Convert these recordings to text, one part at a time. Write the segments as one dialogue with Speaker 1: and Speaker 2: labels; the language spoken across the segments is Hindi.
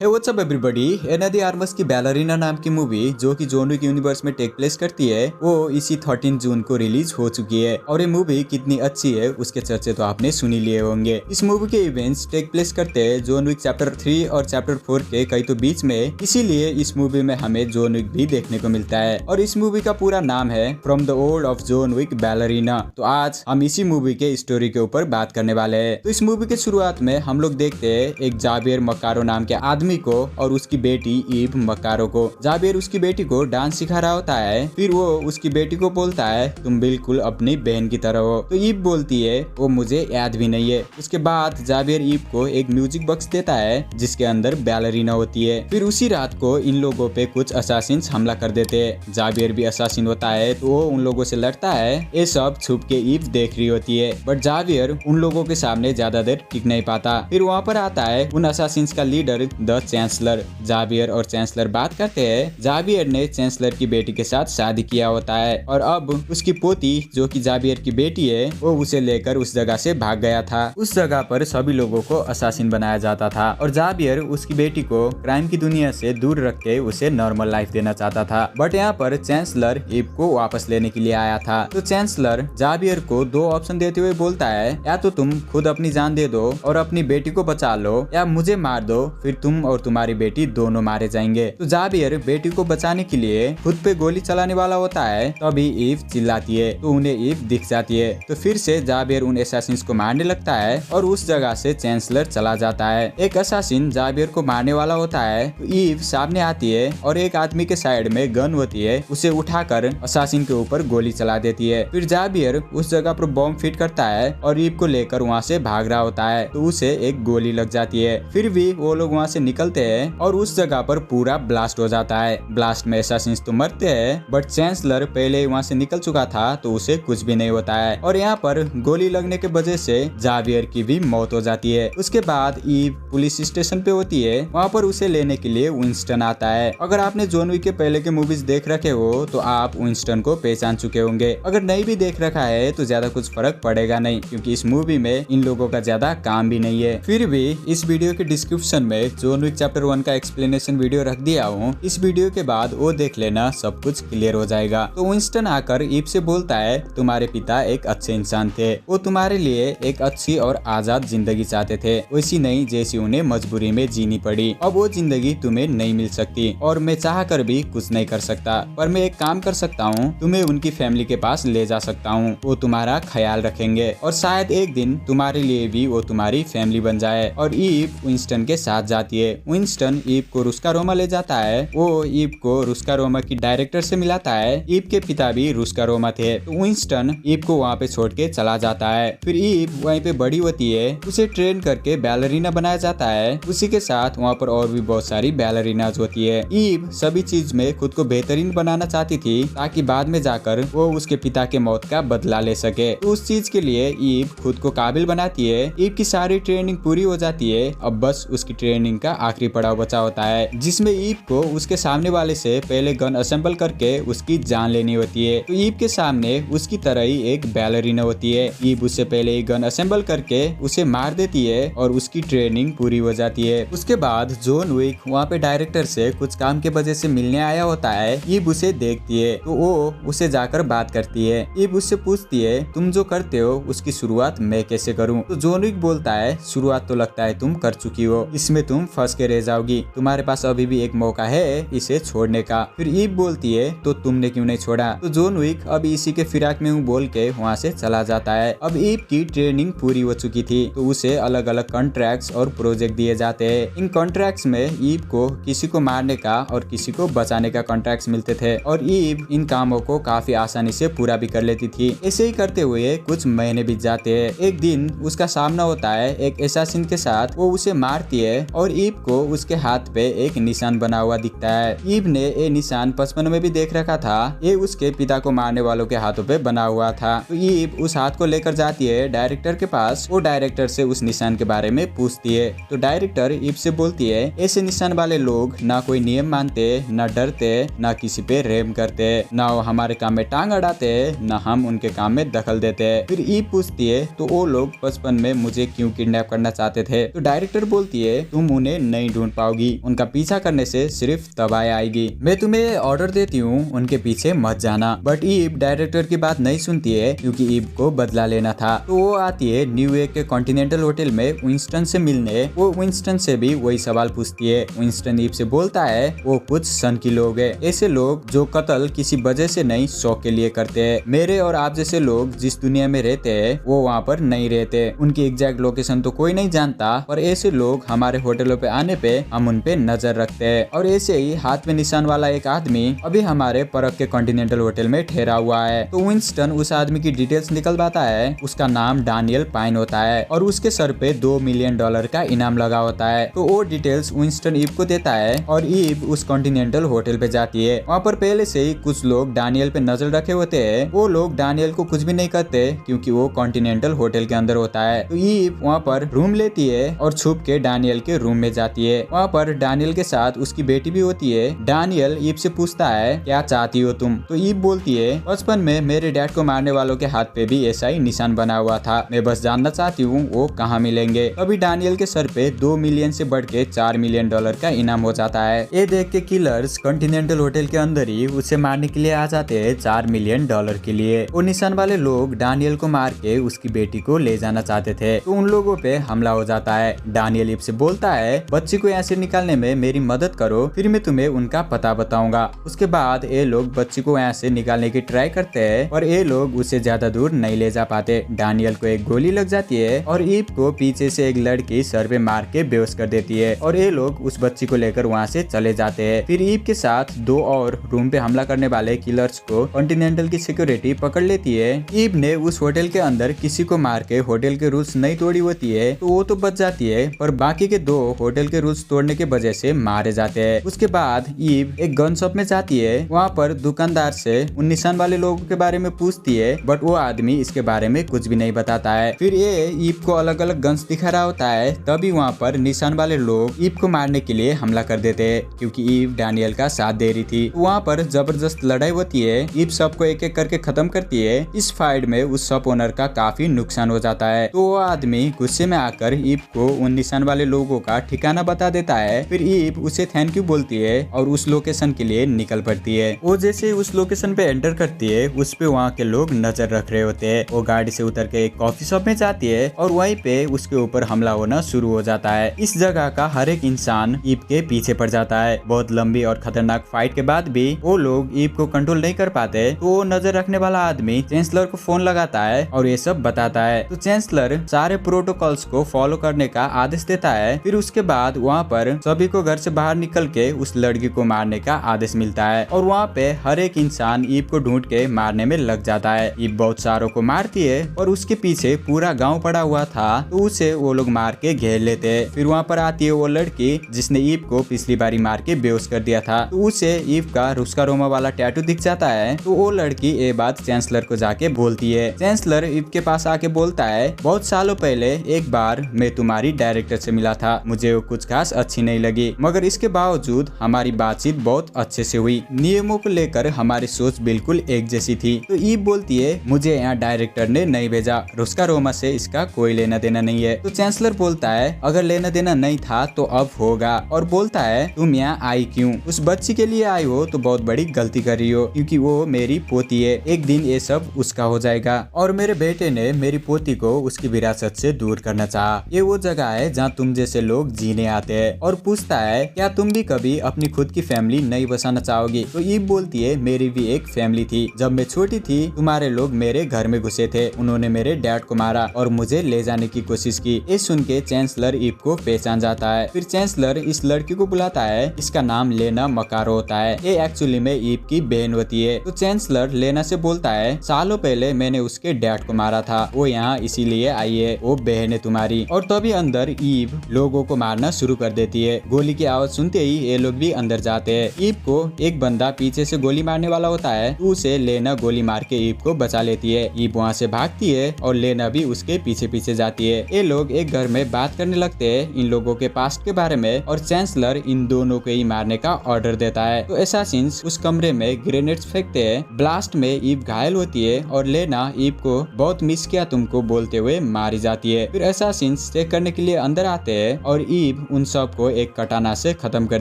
Speaker 1: हे what's up everybody. Ana de Armas की बैलरीना नाम की मूवी जो कि जॉन विक यूनिवर्स में टेक प्लेस करती है वो इसी 13 जून को रिलीज हो चुकी है। और ये मूवी कितनी अच्छी है उसके चर्चे तो आपने सुन ही लिए होंगे। इस मूवी के इवेंट्स टेक प्लेस करते हैं जॉन विक चैप्टर 3 और चैप्टर 4 के कई तो बीच में, इसीलिए इस मूवी में हमें जॉन विक भी देखने को मिलता है। और इस मूवी का पूरा नाम है from the world of John Wick Ballerina. तो आज हम इसी मूवी के स्टोरी के ऊपर बात करने वाले हैं। तो इस मूवी के शुरुआत में हम लोग देखते हैं एक जावियर मकारो नाम के आदमी को और उसकी बेटी ईव मकारो को। जावियर उसकी बेटी को डांस सिखा रहा होता है, फिर वो उसकी बेटी को बोलता है तुम बिल्कुल अपनी बहन की तरह हो। तो ईव बोलती है वो मुझे याद भी नहीं है। उसके बाद जावियर ईव को एक म्यूजिक बॉक्स देता है जिसके अंदर बैलरीना होती है। फिर उसी रात को इन लोगों पे कुछ असासिन्स हमला कर देते हैं। जावियर भी असासिन होता है तो वो उन लोगों से लड़ता है। ये सब छुप के ईव देख रही होती है, बट जावियर उन लोगों के सामने ज्यादा देर टिक नहीं पाता। फिर वहाँ पर आता है उन असासिन्स का लीडर द चांसलर। जावियर और चांसलर बात करते हैं। जावियर ने चांसलर की बेटी के साथ शादी किया होता है और अब उसकी पोती जो कि जावियर की बेटी है वो उसे लेकर उस जगह से भाग गया था। उस जगह पर सभी लोगों को असासिन बनाया जाता था और जावियर उसकी बेटी को क्राइम की दुनिया से दूर रख के उसे नॉर्मल लाइफ देना चाहता था। बट यहाँ पर चांसलर ईव को वापस लेने के लिए आया था। तो चांसलर जावियर को दो ऑप्शन देते हुए बोलता है या तो तुम खुद अपनी जान दे दो और अपनी बेटी को बचा लो या मुझे मार दो, फिर तुम और तुम्हारी बेटी दोनों मारे जाएंगे। तो जावियर बेटी को बचाने के लिए खुद पे गोली चलाने वाला होता है, तभी ईव चिल्लाती है तो उन्हें ईव दिख जाती है। तो फिर से जावियर उन असासिन्स को मारने लगता है और उस जगह से चांसलर चला जाता है। एक असासिन जावियर को मारने वाला होता है तो ईव सामने आती है और एक आदमी के साइड में गन होती है, उसे उठाकर असासिन के ऊपर गोली चला देती है। फिर जावियर उस जगह पर बॉम्ब फिट करता है और ईव को लेकर वहाँ से भाग रहा होता है तो उसे एक गोली लग जाती है। फिर भी वो लोग वहाँ से निकलते हैं और उस जगह पर पूरा ब्लास्ट हो जाता है। ब्लास्ट में असासिन्स तो मरते हैं बट चांसलर पहले वहाँ से निकल चुका था तो उसे कुछ भी नहीं होता है। और यहाँ पर गोली लगने के वजह से जावियर की भी मौत हो जाती है। उसके बाद ईव पुलिस स्टेशन पे होती है, वहाँ पर उसे लेने के लिए विंस्टन आता है। अगर आपने जॉन विक के पहले के मूवीज देख रखे हो तो आप विंस्टन को पहचान चुके होंगे। अगर नहीं भी देख रखा है तो ज्यादा कुछ फर्क पड़ेगा नहीं, क्योंकि इस मूवी में इन लोगों का ज्यादा काम भी नहीं है। फिर भी इस वीडियो के डिस्क्रिप्शन में जॉन विक चैप्टर 1 का एक्सप्लेनेशन वीडियो रख दिया हूँ। इस वीडियो के बाद वो देख लेना, सब कुछ क्लियर हो जाएगा। तो विंस्टन आकर ईव से बोलता है तुम्हारे पिता एक अच्छे इंसान थे, वो तुम्हारे लिए एक अच्छी और आजाद जिंदगी चाहते थे, वैसी नहीं जैसी उन्हें मजबूरी में जीनी पड़ी। अब वो जिंदगी तुम्हें नहीं मिल सकती और मैं चाह कर भी कुछ नहीं कर सकता, पर मैं एक काम कर सकता हूँ, तुम्हें उनकी फैमिली के पास ले जा सकता हूँ। वो तुम्हारा ख्याल रखेंगे और शायद एक दिन तुम्हारे लिए भी वो तुम्हारी फैमिली बन जाए। और ईव विंस्टन के साथ जाती है। विंस्टन ईव को रुस्का रोमा ले जाता है। वो ईव को रुस्का रोमा की डायरेक्टर से मिलाता है। ईव के पिता भी रुस्का रोमा थे। तो विंस्टन ईव को वहाँ पे छोड़ के चला जाता है। फिर ईव वहीं पे बड़ी होती है, उसे ट्रेन करके बैलरीना बनाया जाता है। उसी के साथ वहाँ पर और भी बहुत सारी बैलरीनाज होती है। ईव सभी चीज में खुद को बेहतरीन बनाना चाहती थी ताकि बाद में जाकर वो उसके पिता के मौत का बदला ले सके। तो उस चीज के लिए ईव खुद को काबिल बनाती है। ईव की सारी ट्रेनिंग पूरी हो जाती है। अब बस उसकी ट्रेनिंग का आखिरी पड़ाव बचा होता है, जिसमें ईव को उसके सामने वाले से पहले गन असेंबल करके उसकी जान लेनी होती है। तो ईव के सामने उसकी तरह ही एक बैलरीना होती है। ईव उससे पहले ही गन असेंबल करके उसे मार देती है और उसकी ट्रेनिंग पूरी हो जाती है। उसके बाद जॉन विक वहाँ पे डायरेक्टर से कुछ काम के वजह से मिलने आया होता है। ईव उसे देखती है तो वो उसे जाकर बात करती है। ईव उससे पूछती है तुम जो करते हो उसकी शुरुआत मैं कैसे करूँ। तो जॉन विक बोलता है शुरुआत तो लगता है तुम कर चुकी हो, इसमें तुम फंस के रह जाओगी, तुम्हारे पास अभी भी एक मौका है इसे छोड़ने का। फिर ईव बोलती है तो तुमने क्यों नहीं छोड़ा। तो जॉन विक अब इसी के फिराक में हूँ बोल के वहाँ से चला जाता है। अब ईव की ट्रेनिंग पूरी हो चुकी थी तो उसे अलग अलग कॉन्ट्रैक्ट्स और प्रोजेक्ट दिए जाते हैं। इन कॉन्ट्रैक्ट्स में ईव को किसी को मारने का और किसी को बचाने का कॉन्ट्रैक्ट्स मिलते थे और ईव इन कामों को काफी आसानी से पूरा भी कर लेती थी। ऐसे ही करते हुए कुछ महीने बीत जाते हैं। एक दिन उसका सामना होता है एक एसासिन के साथ, वो उसे मारती है और ईव को उसके हाथ पे एक निशान बना हुआ दिखता है। ईव ने ये निशान बचपन में भी देख रखा था, ये उसके पिता को मारने वालों के हाथों पे बना हुआ था। तो ईव उस हाथ को लेकर जाती है डायरेक्टर के पास। वो डायरेक्टर से उस निशान के बारे में पूछती है तो डायरेक्टर ईव से बोलती है ऐसे निशान वाले लोग ना कोई नियम मानते, ना डरते, ना किसी पे रेम करते, ना वो हमारे काम में टांग अड़ाते, ना हम उनके काम में दखल देते। फिर ईव पूछती है तो वो लोग बचपन में मुझे क्यों किडनैप करना चाहते थे। तो डायरेक्टर बोलती है तुम उन्हें नहीं ढूंढ पाओगी। उनका पीछा करने से सिर्फ तबाही आएगी। मैं तुम्हें ऑर्डर देती हूँ, उनके पीछे मत जाना। बट ईव डायरेक्टर की बात नहीं सुनती है क्योंकि ईव को बदला लेना था। तो वो आती है न्यूयॉर्क के कॉन्टिनेंटल होटल में विंस्टन से मिलने। वो विंस्टन से भी वही सवाल पूछती है। विंस्टन ईव से बोलता है वो कुछ सन की लोग है, ऐसे लोग जो कत्ल किसी वजह से नहीं शौक के लिए करते हैं। मेरे और आप जैसे लोग जिस दुनिया में रहते हैं वो वहाँ पर नहीं रहते। उनकी एग्जैक्ट लोकेशन तो कोई नहीं जानता, पर ऐसे लोग हमारे होटलों पे आने पे हम उन पे नजर रखते हैं। और ऐसे ही हाथ में निशान वाला एक आदमी अभी हमारे परक के कॉन्टिनेंटल होटल में ठहरा हुआ है। तो विंस्टन उस आदमी की डिटेल्स निकलवाता है। उसका नाम डैनियल पाइन होता है और उसके सर पे $2 मिलियन का इनाम लगा होता है। तो वो डिटेल्स विंस्टन ईव को देता है और ईव उस कॉन्टिनेंटल होटल पे जाती है। वहाँ पर पहले से ही कुछ लोग डैनियल पे नजर रखे होते हैं। वो लोग डैनियल को कुछ भी नहीं करते क्योंकि वो कॉन्टिनेंटल होटल के अंदर होता है। तो ईव वहाँ पर रूम लेती है और छुप के डैनियल के रूम में जाती है। वहाँ पर डैनियल के साथ उसकी बेटी भी होती है। डैनियल ईव से पूछता है क्या चाहती हो तुम? तो ईव बोलती है बचपन में मेरे डैड को मारने वालों के हाथ पे भी ऐसा ही निशान बना हुआ था, मैं बस जानना चाहती हूँ वो कहाँ मिलेंगे। अभी डैनियल के सर पे $2 मिलियन से बढ़ के $4 मिलियन का इनाम हो जाता है। ये देख के किलर्स कॉन्टिनेंटल होटल के अंदर ही उसे मारने के लिए आ जाते हैं $4 मिलियन के लिए। वो निशान वाले लोग डैनियल को मार के उसकी बेटी को ले जाना चाहते थे। तो उन लोगों पे हमला हो जाता है। डैनियल ईव से बोलता है बच्ची को यहाँ से निकालने में मेरी मदद करो, फिर मैं तुम्हें उनका पता बताऊंगा। उसके बाद ये लोग बच्ची को यहाँ से निकालने की ट्राई करते हैं और ये लोग उसे ज्यादा दूर नहीं ले जा पाते। डैनियल को एक गोली लग जाती है और ईव को पीछे से एक लड़की सर पे मार के बेहोश कर देती है और ये लोग उस बच्ची को लेकर वहाँ से चले जाते हैं। फिर ईव के साथ 2 और रूम पे हमला करने वाले किलर्स को कॉन्टिनेंटल की सिक्योरिटी पकड़ लेती है। ईव ने उस होटल के अंदर किसी को मार के होटल के रूल्स नहीं तोड़ी होती है तो वो तो बच जाती है, पर बाकी के 2 होटल के रूल्स तोड़ने के वजह से मारे जाते हैं। उसके बाद ईव एक गन शॉप में जाती है। वहाँ पर दुकानदार से उन निशान वाले लोगों के बारे में पूछती है, बट वो आदमी इसके बारे में कुछ भी नहीं बताता है। फिर ये ईव को अलग अलग गन्स दिखा रहा होता है। तभी वहाँ पर निशान वाले लोग ईव को मारने के लिए हमला कर देते हैं क्योंकि ईव डैनियल का साथ दे रही थी। वहाँ पर जबरदस्त लड़ाई होती है। ईव सबको एक एक करके खत्म करती है। इस फाइट में उस शॉप ओनर का काफी नुकसान हो जाता है। तो वो आदमी गुस्से में आकर ईव को उन निशान वाले लोगों का ठिकाना बता देता है। फिर ईव उसे थैंक यू बोलती है और उस लोकेशन के लिए निकल पड़ती है। वो जैसे उस लोकेशन पे एंटर करती है, उस पे वहाँ के लोग नजर रख रहे होते हैं। वो गाड़ी से उतर के एक कॉफी शॉप में जाती है और वहीं पे उसके ऊपर हमला होना शुरू हो जाता है। इस जगह का हर एक इंसान ईव के पीछे पड़ जाता है। बहुत लंबी और खतरनाक फाइट के बाद भी वो लोग ईव को कंट्रोल नहीं कर पाते। तो वो नजर रखने वाला आदमी चांसलर को फोन लगाता है और ये सब बताता है। तो चांसलर सारे प्रोटोकॉल्स को फॉलो करने का आदेश देता है। फिर उसके बाद वहाँ पर सभी को घर से बाहर निकल के उस लड़की को मारने का आदेश मिलता है और वहाँ पे हर एक इंसान ईव को ढूंढ के मारने में लग जाता है। ईव बहुत सारों को मारती है और उसके पीछे पूरा गाँव पड़ा हुआ था, तो उसे वो लोग मार के घेर लेते हैं। फिर वहाँ पर आती है वो लड़की जिसने ईव को पिछली बारी मार के बेहोश कर दिया था। तो उसे ईव का रुस्का रोमा वाला टैटू दिख जाता है। तो वो लड़की ये बात चांसलर को जाके बोलती है। चांसलर ईव के पास आके बोलता है बहुत सालों पहले एक बार मैं तुम्हारी डायरेक्टर से मिला था, मुझे वो कुछ खास अच्छी नहीं लगी, मगर इसके बावजूद हमारी बातचीत बहुत अच्छे से हुई। नियमों को लेकर हमारी सोच बिल्कुल एक जैसी थी। तो ईव बोलती है मुझे यहाँ डायरेक्टर ने नहीं भेजा, रुस्का रोमा से इसका कोई लेना देना नहीं है। तो चांसलर बोलता है अगर लेना देना नहीं था तो अब होगा, और बोलता है तुम यहाँ आई क्यों? उस बच्ची के लिए आई हो तो बहुत बड़ी गलती कर रही हो, क्योंकि वो मेरी पोती है। एक दिन ये सब उसका हो जाएगा और मेरे बेटे ने मेरी पोती को उसकी विरासत से दूर करना चाहा। ये वो जगह है जहाँ तुम जैसे लोग जीने आते हैं। और पूछता है क्या तुम भी कभी अपनी खुद की फैमिली नहीं बसाना चाहोगी? तो ईव बोलती है मेरी भी एक फैमिली थी। जब मैं छोटी थी तुम्हारे लोग मेरे घर में घुसे थे, उन्होंने मेरे डैड को मारा और मुझे ले जाने की कोशिश की। ये सुन के चांसलर ईव को पहचान जाता है। फिर चांसलर इस लड़की को बुलाता है, इसका नाम लेना मकारो होता है। ये एक्चुअली में ईव की बहन होती है। तो चांसलर लेना से बोलता है सालों पहले मैंने उसके डैड को मारा था, वो यहाँ इसीलिए आई है, वो बहन है तुम्हारी। और तभी अंदर ईव लोगों को मारना शुरू कर देती है। गोली की आवाज सुनते ही ये लोग भी अंदर जाते हैं। ईव को एक बंदा पीछे से गोली मारने वाला होता है, उसे लेना गोली मार के ईव को बचा लेती है। ईव वहाँ से भागती है और लेना भी उसके पीछे पीछे जाती है। ये लोग एक घर में बात करने लगते हैं इन लोगों के पास्ट के बारे में, और चांसलर इन दोनों को ही मारने का ऑर्डर देता है। तो एसासिन्स उस कमरे में ग्रेनेड्स फेंकते हैं। ब्लास्ट में ईव घायल होती है और लेना ईव को बहुत मिस किया तुमको बोलते हुए मारी जाती है। फिर एसासिन्स चेक करने के लिए अंदर आते हैं और ईव ईव उन सब को एक कटाना से खत्म कर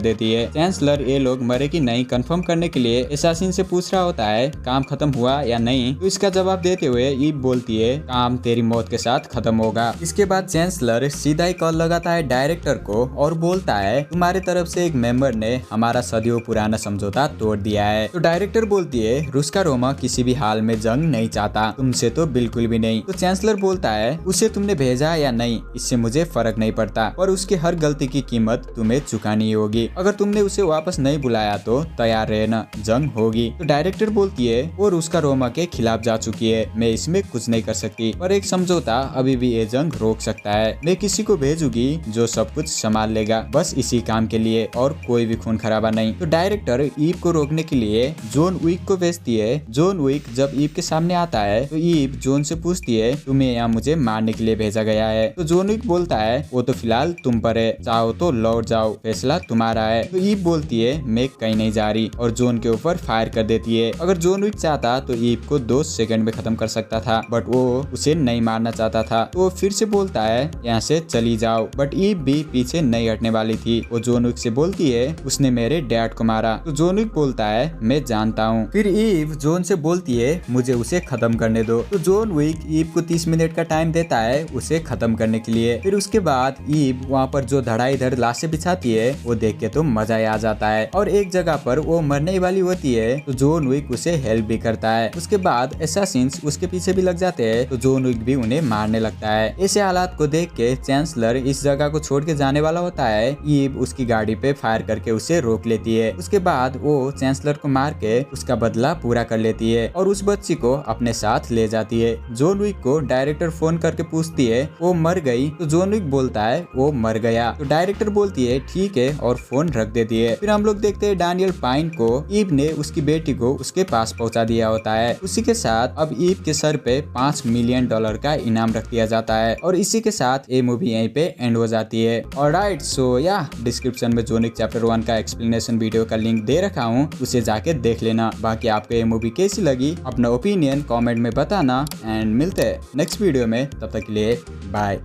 Speaker 1: देती है। चांसलर ये लोग मरे कि नहीं कंफर्म करने के लिए एसासिन से पूछ रहा होता है काम खत्म हुआ या नहीं, तो इसका जवाब देते हुए ईव बोलती है काम तेरी मौत के साथ खत्म होगा। इसके बाद चांसलर सीधा ही कॉल लगाता है डायरेक्टर को और बोलता है तुम्हारे तरफ से एक मेंबर ने हमारा सदियों पुराना समझौता तोड़ दिया है। तो डायरेक्टर बोलती है रुस्का रोमा किसी भी हाल में जंग नहीं चाहता, तुमसे तो बिल्कुल भी नहीं। तो चांसलर बोलता है उसे तुमने भेजा या नहीं इससे मुझे फर्क नहीं पड़ता, पर उसकी हर गलती की कीमत तुम्हें चुकानी होगी। अगर तुमने उसे वापस नहीं बुलाया तो तैयार रहना, जंग होगी। तो डायरेक्टर बोलती है वो रुस्का रोमा के खिलाफ जा चुकी है, मैं इसमें कुछ नहीं कर सकती, पर एक समझौता अभी भी ये जंग रोक सकता है। मैं किसी को भेजूंगी जो सब कुछ संभाल लेगा, बस इसी काम के लिए और कोई भी खून खराबा नहीं। तो डायरेक्टर ईव को रोकने के लिए जॉन विक को भेजती है। जॉन विक जब ईव के सामने आता है तो ईव जॉन से पूछती है तुम्हें यहाँ मुझे मारने के लिए भेजा गया है। तो जॉन विक बोलता है वो तो फिलहाल तुम पर है, चाहो तो लौट जाओ, फैसला तुम्हारा है। तो ईव बोलती है मैं कहीं नहीं जा रही और जॉन के ऊपर फायर कर देती है। अगर जॉन विक चाहता तो ईव को 2 सेकंड में खत्म कर सकता था, बट वो उसे नहीं मारना चाहता था। तो वो फिर से बोलता है यहाँ से चली जाओ, बट ईव भी पीछे नहीं हटने वाली थी। वो जॉन विक से बोलती है उसने मेरे डैड को मारा। तो जॉन विक बोलता है मैं जानता हूँ। फिर ईव जॉन से बोलती है मुझे उसे खत्म करने दो। तो जॉन विक ईव को 30 मिनट का टाइम देता है उसे खत्म करने के लिए। फिर उसके बाद ईव वहाँ पर जो धड़ाईधड़ लाशें बिछाती है वो देख के तो मजा ही आ जाता है, और एक जगह पर वो मरने वाली होती है तो जॉन विक उसे हेल्प भी करता है। उसके बाद एसासिन्स उसके पीछे भी लग जाते हैं तो जॉन विक भी उन्हें मारने लगता है। ऐसे हालात को देख के चांसलर इस जगह को छोड़ के जाने वाला होता है। ईव उसकी गाड़ी पे फायर करके उसे रोक लेती है। उसके बाद वो चांसलर को मार के उसका बदला पूरा कर लेती है और उस बच्ची को अपने साथ ले जाती है। जॉन विक को डायरेक्टर फोन करके पूछती है वो मर गई। तो जॉन विक बोलता है वो मर गया। तो डायरेक्टर बोलती है ठीक है और फोन रख देती है। फिर हम लोग देखते हैं डैनियल पाइन को ईव ने उसकी बेटी को उसके पास पहुंचा दिया होता है। उसी के साथ अब ईव के सर पे $5 मिलियन का इनाम रख दिया जाता है और इसी के साथ ये मूवी यहीं पे एंड हो जाती है। ऑलराइट, सो या डिस्क्रिप्शन में जॉन विक चैप्टर 1 का एक्सप्लेनेशन वीडियो का लिंक दे रखा हूँ, उसे जाके देख लेना। बाकी आपको ये मूवी कैसी लगी अपना ओपिनियन कमेंट में बताना, एंड मिलते हैं नेक्स्ट वीडियो में। तब तक के लिए बाय।